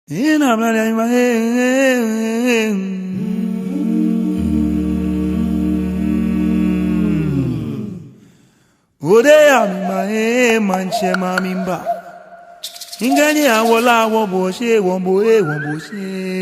In a blood in my head. Ode amae manche mamimba. Ingani awola woboshe womboe womboshe.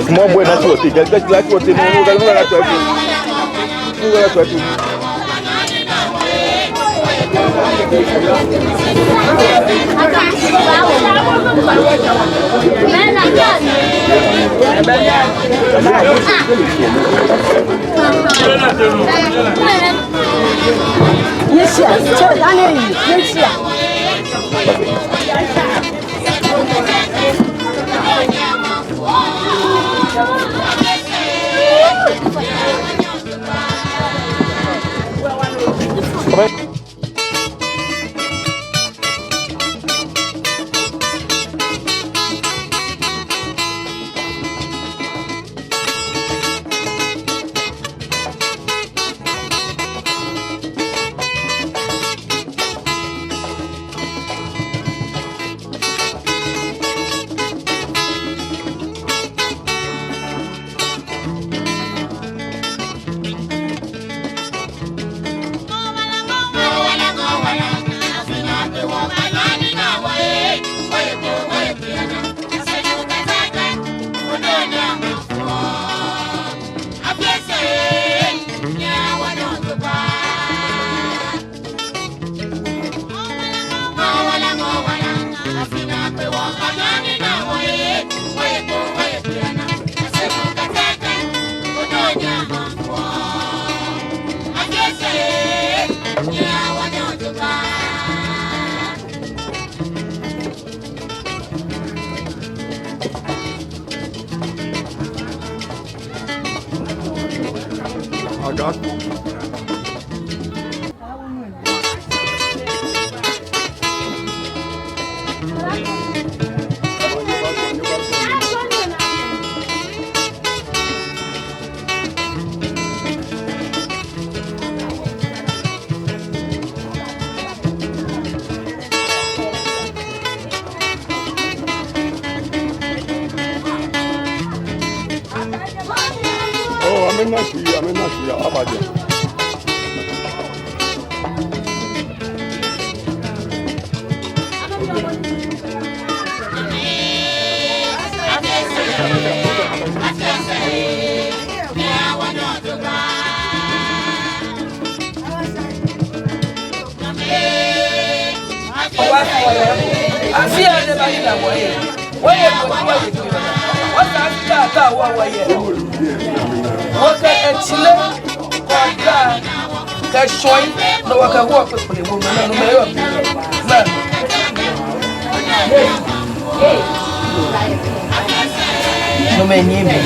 Small boy, that's what it is. That's what it is. I'm not sure. How about you? I see everybody that way. What's that? What a chile that showing no one can walk with the woman. No man, you may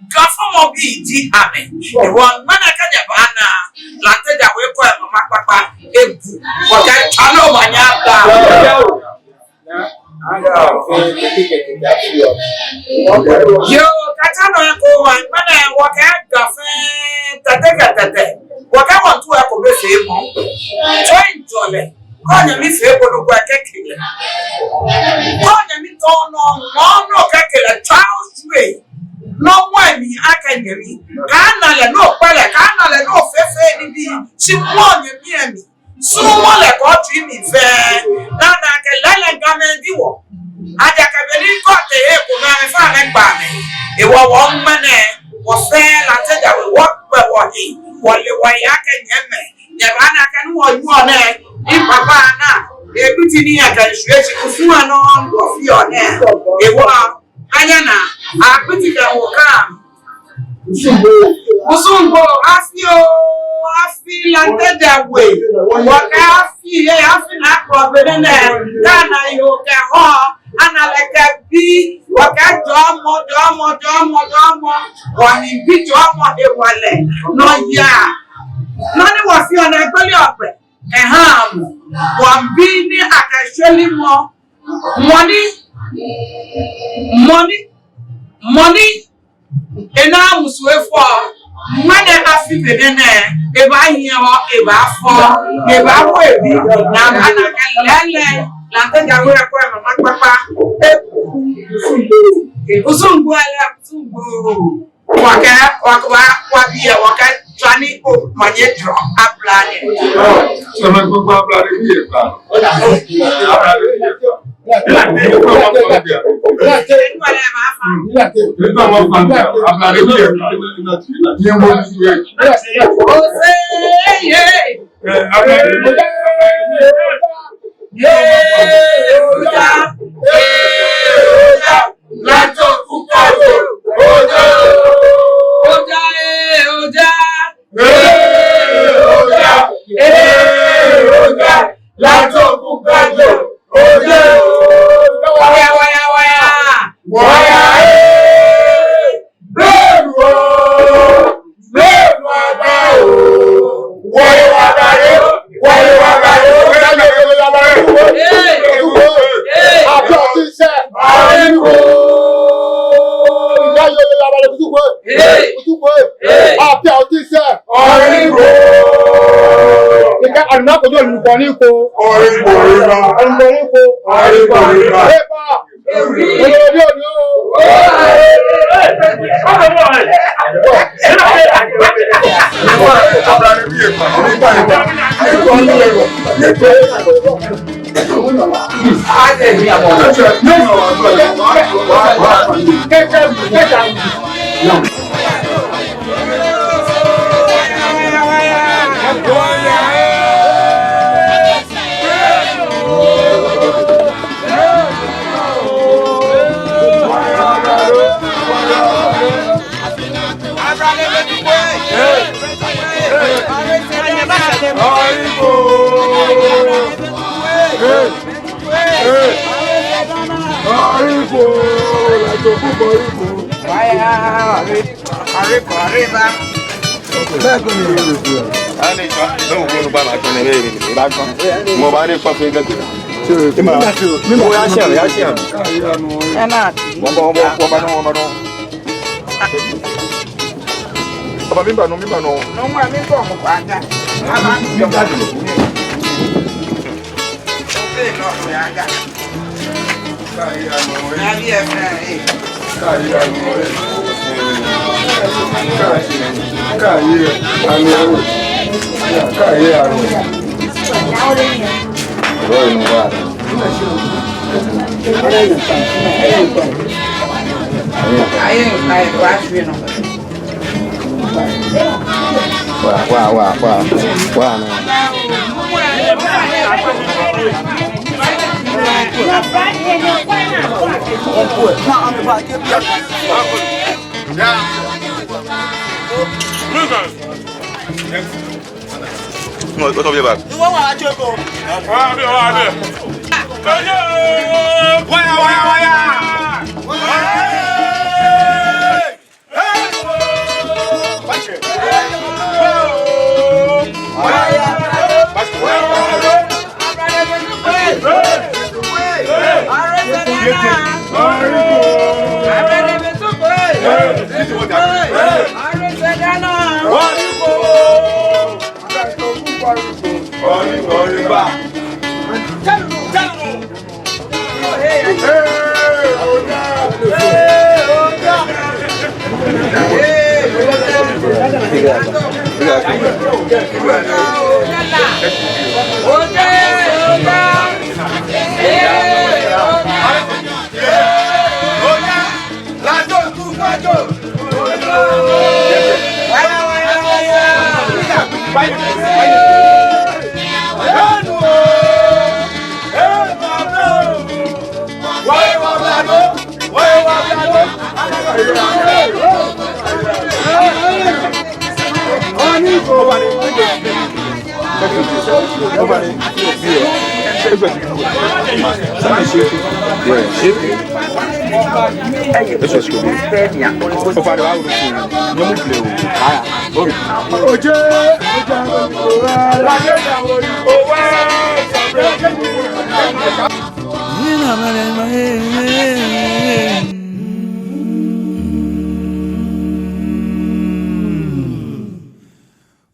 Gafamo bi di ame. One man I can bana. Lante da we ko mama papa ebu. Waka chalo manyata. Yo, katano yako one man waka gafe tate. Waka want to ako be femo. Join jole. Konya mi femo no kwa kekele. Konya mi tono no kekele Charles way. No one I can hear me. Canale no pele, canale no fefe ni bi. She won me. So one like what dream me fair. Nana can lele gamen diwo. Aja kabeli kote e ko na me fa me gba me. E wo won mane wo fe la teja we work we wo hi. Wole wa ya kan yeme. Ye ba na kan wo yu na I papa na. E biti ni aka hwehwe kufu ano on fi one. E wo Ayana, I put it down. Usumbo, I feel like that way. What I feel not problem there. Then I look at her, and I like a bee. What I drama. One in pitch drama, a wallet. No, yeah. None was your neighborly opera. A ham. One being I can show you more money ena muswe for mane afi bedene e ba yin ho e ba fo e ba ko e bi na ana kan lele la te ja we ko mama papa usumbu ala usumbu wa biya waka trani ko manye dro aplane so ma ko aplane bi Waya.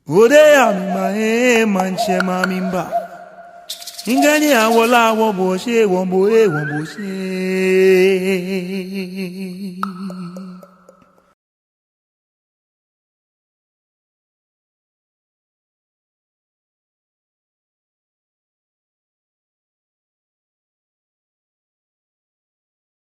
Odeya mi manche mamimba. Ingani awola woboshe wombo wombo she.